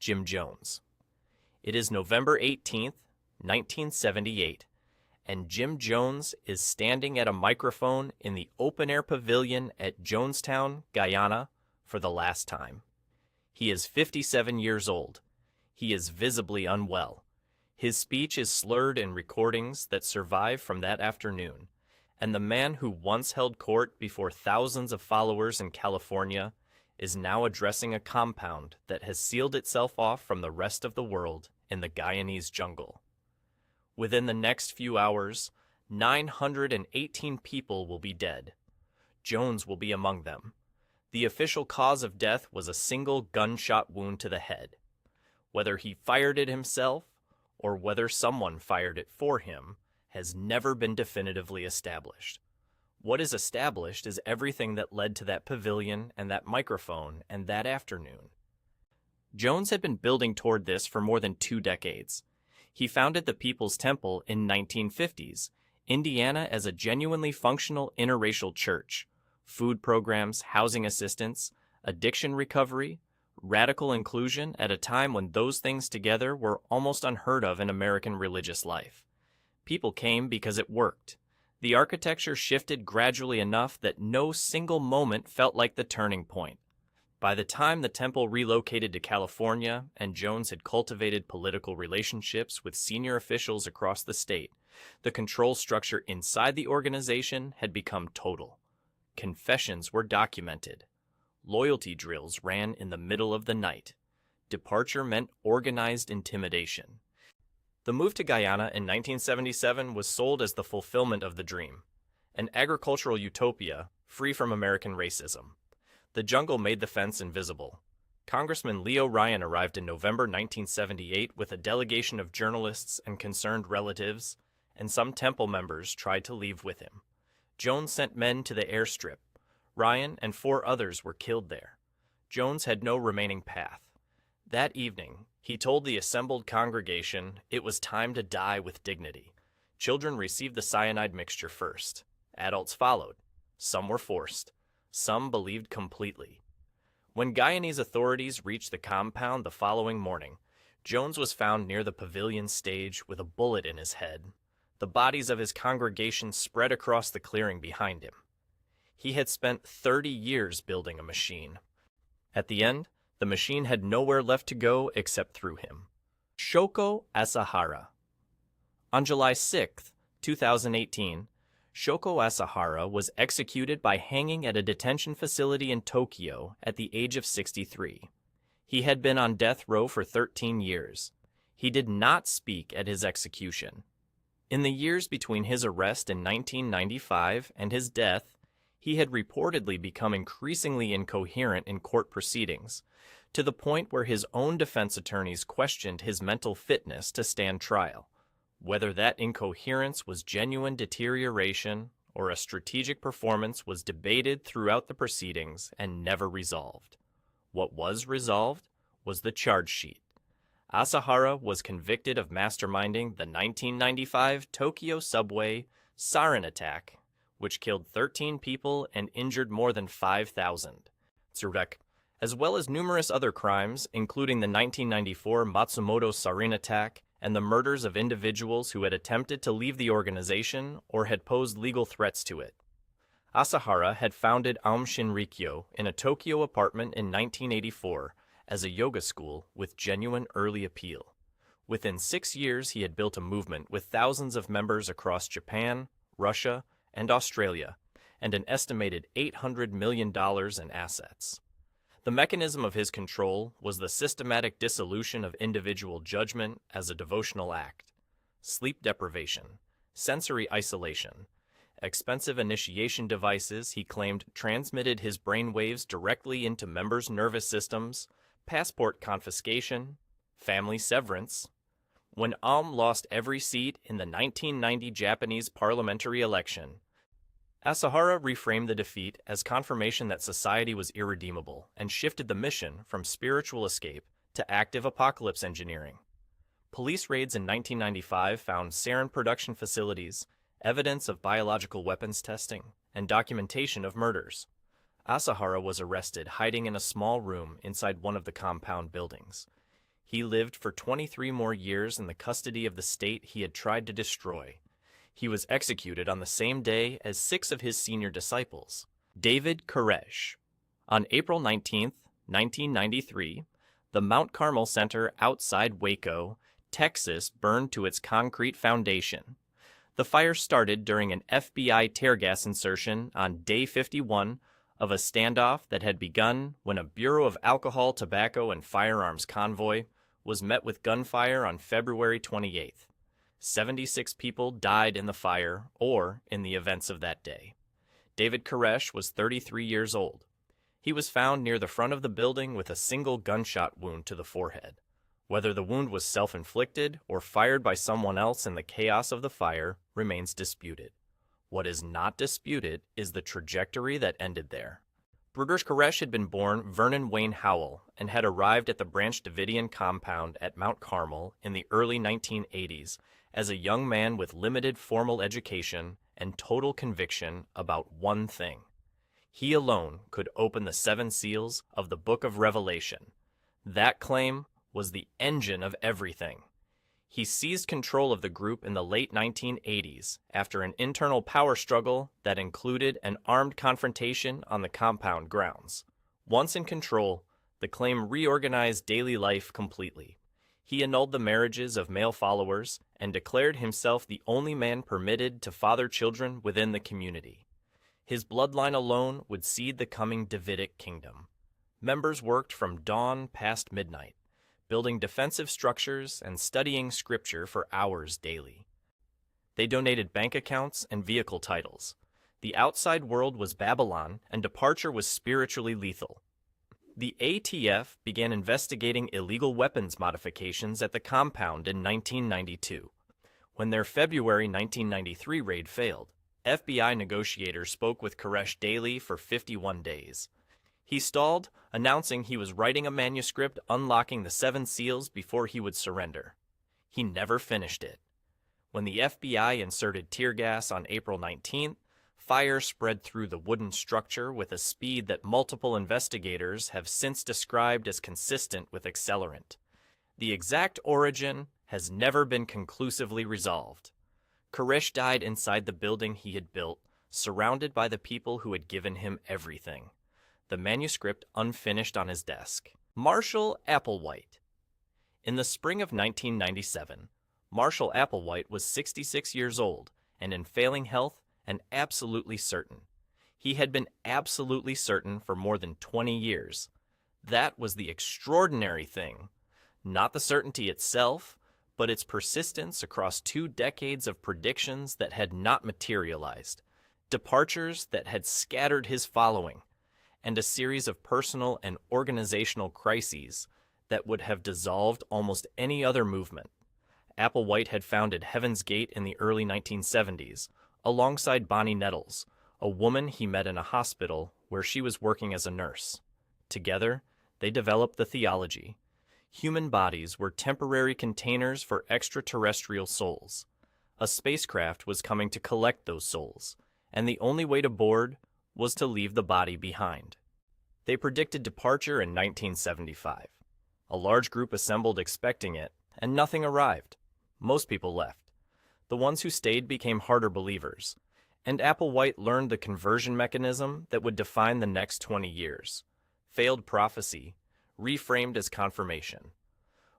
Jim Jones. It is November 18th, 1978, and Jim Jones is standing at a microphone in the open-air pavilion at Jonestown, Guyana, for the last time. He is 57 years old. He is visibly unwell. His speech is slurred in recordings that survive from that afternoon, and the man who once held court before thousands of followers in California is now addressing a compound that has sealed itself off from the rest of the world in the Guyanese jungle. Within the next few hours, 918 people will be dead. Jones will be among them. The official cause of death was a single gunshot wound to the head. Whether he fired it himself or whether someone fired it for him has never been definitively established. What is established is everything that led to that pavilion and that microphone and that afternoon. Jones had been building toward this for more than 2 decades. He founded the People's Temple in 1950s, Indiana as a genuinely functional interracial church. Food programs, housing assistance, addiction recovery, radical inclusion at a time when those things together were almost unheard of in American religious life. People came because it worked. The architecture shifted gradually enough that no single moment felt like the turning point. By the time the temple relocated to California and Jones had cultivated political relationships with senior officials across the state, the control structure inside the organization had become total. Confessions were documented. Loyalty drills ran in the middle of the night. Departure meant organized intimidation. The move to Guyana in 1977 was sold as the fulfillment of the dream, an agricultural utopia free from American racism. The jungle made the fence invisible. Congressman Leo Ryan arrived in November 1978 with a delegation of journalists and concerned relatives, and some temple members tried to leave with him. Jones sent men to the airstrip. Ryan and 4 others were killed there. Jones had no remaining path. That evening, he told the assembled congregation it was time to die with dignity. Children received the cyanide mixture first. Adults followed. Some were forced. Some believed completely. When Guyanese authorities reached the compound the following morning, Jones was found near the pavilion stage with a bullet in his head. The bodies of his congregation spread across the clearing behind him. He had spent 30 years building a machine. At the end, the machine had nowhere left to go except through him. Shoko Asahara. On July 6, 2018, Shoko Asahara was executed by hanging at a detention facility in Tokyo at the age of 63. He had been on death row for 13 years. He did not speak at his execution. In the years between his arrest in 1995 and his death, he had reportedly become increasingly incoherent in court proceedings, to the point where his own defense attorneys questioned his mental fitness to stand trial. Whether that incoherence was genuine deterioration or a strategic performance was debated throughout the proceedings and never resolved. What was resolved was the charge sheet. Asahara was convicted of masterminding the 1995 Tokyo subway sarin attack, which killed 13 people and injured more than 5,000. Tsurek, as well as numerous other crimes, including the 1994 Matsumoto sarin attack and the murders of individuals who had attempted to leave the organization or had posed legal threats to it. Asahara had founded Aum Shinrikyo in a Tokyo apartment in 1984 as a yoga school with genuine early appeal. Within 6 years, he had built a movement with thousands of members across Japan, Russia, and Australia, and an estimated $800 million in assets. The mechanism of his control was the systematic dissolution of individual judgment as a devotional act, sleep deprivation, sensory isolation, expensive initiation devices he claimed transmitted his brain waves directly into members' nervous systems, passport confiscation, family severance. When Aum lost every seat in the 1990 Japanese parliamentary election, Asahara reframed the defeat as confirmation that society was irredeemable and shifted the mission from spiritual escape to active apocalypse engineering. Police raids in 1995 found sarin production facilities, evidence of biological weapons testing, and documentation of murders. Asahara was arrested hiding in a small room inside one of the compound buildings. He lived for 23 more years in the custody of the state he had tried to destroy. He was executed on the same day as 6 of his senior disciples. David Koresh. On April 19, 1993, the Mount Carmel Center outside Waco, Texas, burned to its concrete foundation. The fire started during an FBI tear gas insertion on day 51 of a standoff that had begun when a Bureau of Alcohol, Tobacco, and Firearms convoy was met with gunfire on February 28th. 76 people died in the fire or in the events of that day. David Koresh was 33 years old. He was found near the front of the building with a single gunshot wound to the forehead. Whether the wound was self-inflicted or fired by someone else in the chaos of the fire remains disputed. What is not disputed is the trajectory that ended there. Brugers Koresh had been born Vernon Wayne Howell and had arrived at the Branch Davidian compound at Mount Carmel in the early 1980s as a young man with limited formal education and total conviction about one thing. He alone could open the 7 seals of the Book of Revelation. That claim was the engine of everything. He seized control of the group in the late 1980s after an internal power struggle that included an armed confrontation on the compound grounds. Once in control, the claim reorganized daily life completely. He annulled the marriages of male followers and declared himself the only man permitted to father children within the community. His bloodline alone would seed the coming Davidic kingdom. Members worked from dawn past midnight, building defensive structures and studying scripture for hours daily. They donated bank accounts and vehicle titles. The outside world was Babylon, and departure was spiritually lethal. The ATF began investigating illegal weapons modifications at the compound in 1992. When their February 1993 raid failed, FBI negotiators spoke with Koresh daily for 51 days. He stalled, announcing he was writing a manuscript unlocking the 7 seals before he would surrender. He never finished it. When the FBI inserted tear gas on April 19th, fire spread through the wooden structure with a speed that multiple investigators have since described as consistent with accelerant. The exact origin has never been conclusively resolved. Koresh died inside the building he had built, surrounded by the people who had given him everything. The manuscript unfinished on his desk. Marshall Applewhite. In the spring of 1997, Marshall Applewhite was 66 years old and in failing health and absolutely certain. He had been absolutely certain for more than 20 years. That was the extraordinary thing. Not the certainty itself, but its persistence across 2 decades of predictions that had not materialized, departures that had scattered his following, and a series of personal and organizational crises that would have dissolved almost any other movement. Applewhite had founded Heaven's Gate in the early 1970s, alongside Bonnie Nettles, a woman he met in a hospital where she was working as a nurse. Together, they developed the theology. Human bodies were temporary containers for extraterrestrial souls. A spacecraft was coming to collect those souls, and the only way to board was to leave the body behind. They predicted departure in 1975. A large group assembled expecting it, and nothing arrived. Most people left. The ones who stayed became harder believers, and Applewhite learned the conversion mechanism that would define the next 20 years. Failed prophecy, reframed as confirmation.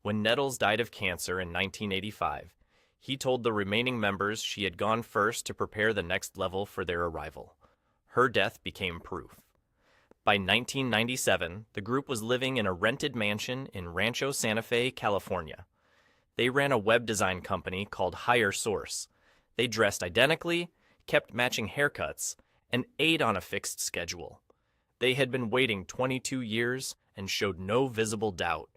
When Nettles died of cancer in 1985, he told the remaining members she had gone first to prepare the next level for their arrival. Her death became proof. By 1997, the group was living in a rented mansion in Rancho Santa Fe, California. They ran a web design company called Higher Source. They dressed identically, kept matching haircuts, and ate on a fixed schedule. They had been waiting 22 years and showed no visible doubt.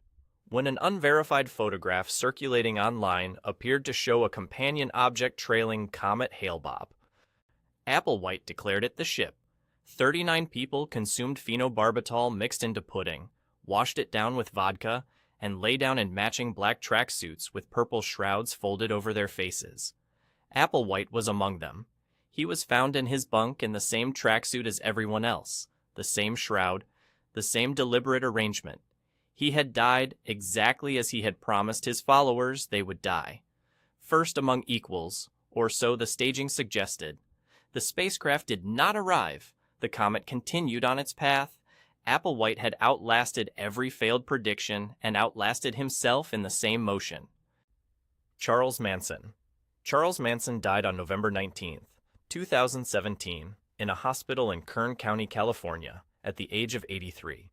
When an unverified photograph circulating online appeared to show a companion object trailing Comet Hale-Bopp, Applewhite declared it the ship. 39 people consumed phenobarbital mixed into pudding, washed it down with vodka, and lay down in matching black tracksuits with purple shrouds folded over their faces. Applewhite was among them. He was found in his bunk in the same tracksuit as everyone else, the same shroud, the same deliberate arrangement. He had died exactly as he had promised his followers they would die. First among equals, or so the staging suggested. The spacecraft did not arrive. The comet continued on its path. Applewhite had outlasted every failed prediction and outlasted himself in the same motion. Charles Manson. Charles Manson died on November 19th, 2017, in a hospital in Kern County, California, at the age of 83.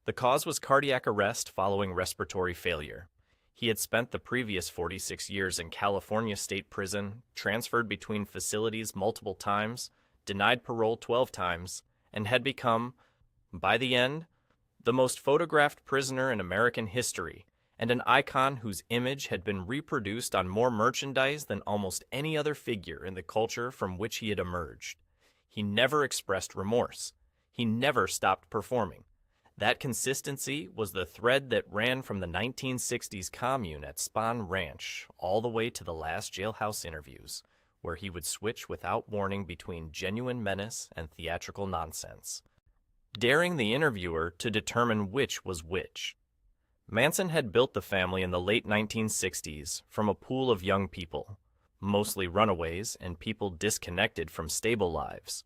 The cause was cardiac arrest following respiratory failure. He had spent the previous 46 years in California State Prison, transferred between facilities multiple times, denied parole 12 times, and had become, by the end, the most photographed prisoner in American history, and an icon whose image had been reproduced on more merchandise than almost any other figure in the culture from which he had emerged. He never expressed remorse. He never stopped performing. That consistency was the thread that ran from the 1960s commune at Spahn Ranch all the way to the last jailhouse interviews, where he would switch without warning between genuine menace and theatrical nonsense, daring the interviewer to determine which was which. Manson had built the family in the late 1960s from a pool of young people, mostly runaways and people disconnected from stable lives,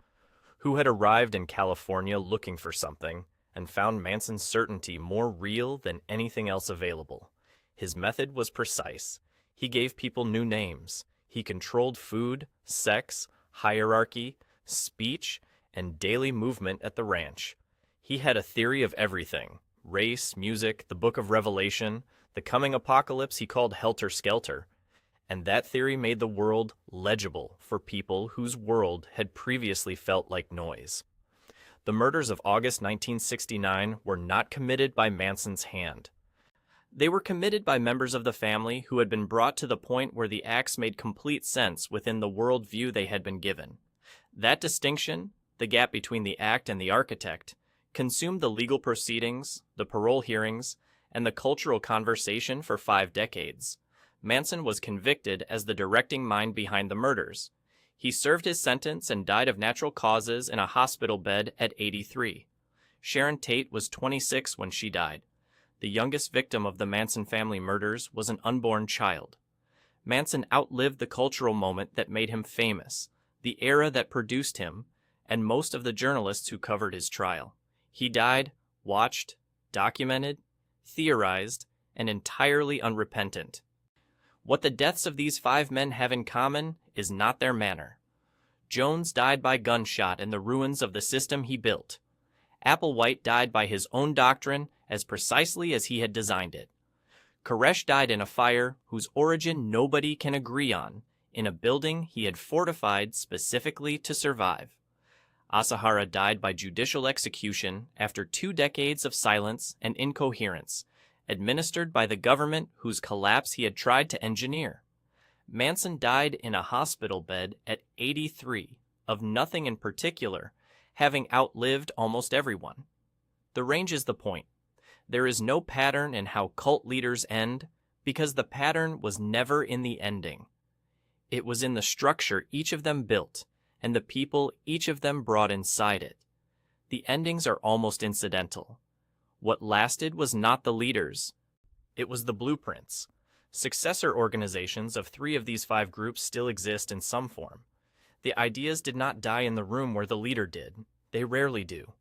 who had arrived in California looking for something and found Manson's certainty more real than anything else available. His method was precise. He gave people new names. He controlled food, sex, hierarchy, speech, and daily movement at the ranch. He had a theory of everything: race, music, the Book of Revelation, the coming apocalypse he called Helter Skelter. And that theory made the world legible for people whose world had previously felt like noise. The murders of August 1969 were not committed by Manson's hand. They were committed by members of the family who had been brought to the point where the acts made complete sense within the worldview they had been given. That distinction, the gap between the act and the architect, consumed the legal proceedings, the parole hearings, and the cultural conversation for 5 decades. Manson was convicted as the directing mind behind the murders. He served his sentence and died of natural causes in a hospital bed at 83. Sharon Tate was 26 when she died. The youngest victim of the Manson family murders was an unborn child. Manson outlived the cultural moment that made him famous, the era that produced him, and most of the journalists who covered his trial. He died, watched, documented, theorized, and entirely unrepentant. What the deaths of these 5 men have in common is not their manner. Jones died by gunshot in the ruins of the system he built. Applewhite died by his own doctrine as precisely as he had designed it. Koresh died in a fire whose origin nobody can agree on, in a building he had fortified specifically to survive. Asahara died by judicial execution after 2 decades of silence and incoherence, administered by the government whose collapse he had tried to engineer. Manson died in a hospital bed at 83, of nothing in particular, having outlived almost everyone. The range is the point. There is no pattern in how cult leaders end, because the pattern was never in the ending. It was in the structure each of them built, and the people each of them brought inside it. The endings are almost incidental. What lasted was not the leaders. It was the blueprints. Successor organizations of 3 of these 5 groups still exist in some form. The ideas did not die in the room where the leader did. They rarely do.